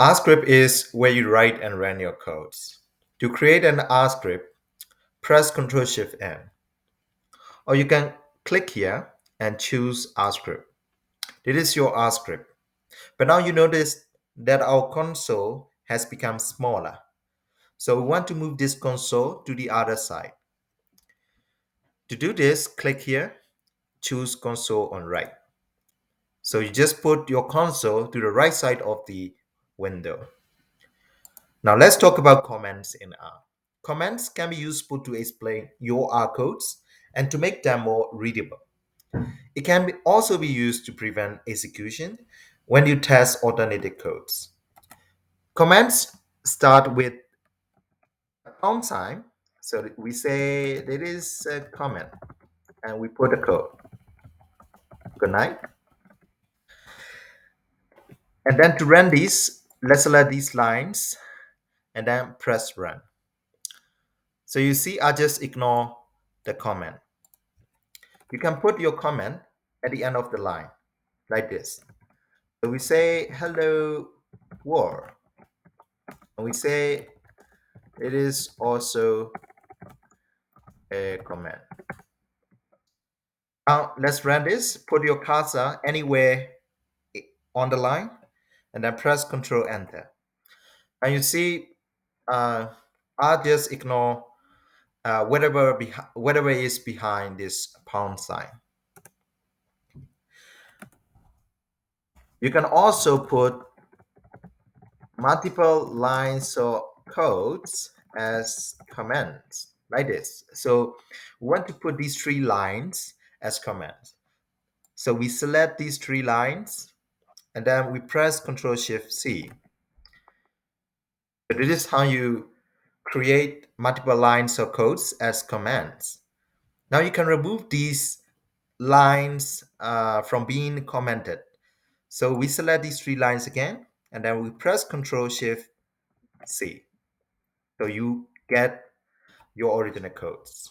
R script is where you write and run your codes. To create an R script, press Ctrl Shift N, or you can click here and choose R script. This is your R script. But now you notice that our console has become smaller. So we want to move this console to the other side. To do this, click here, choose console on right. So you just put your console to the right side of the window. Now let's talk about comments in R. Comments can be useful to explain your R codes and to make them more readable. It can also be used to prevent execution when you test alternative codes. Comments start with on time. So we say there is a comment and we put a code. Good night. And then to run these, let's select these lines and then press run. So you see, I just ignore the comment. You can put your comment at the end of the line like this. So we say hello world. And we say it is also a comment. Now let's run this. Put your cursor anywhere on the line and then press Control Enter. And you see, I'll just ignore whatever is behind this pound sign. You can also put multiple lines of codes as comments like this. So we want to put these three lines as comments. So we select these three lines and then we press Ctrl Shift C. So this is how you create multiple lines of codes as commands. Now you can remove these lines from being commented. So we select these three lines again, and then we press Ctrl Shift C. So you get your original codes.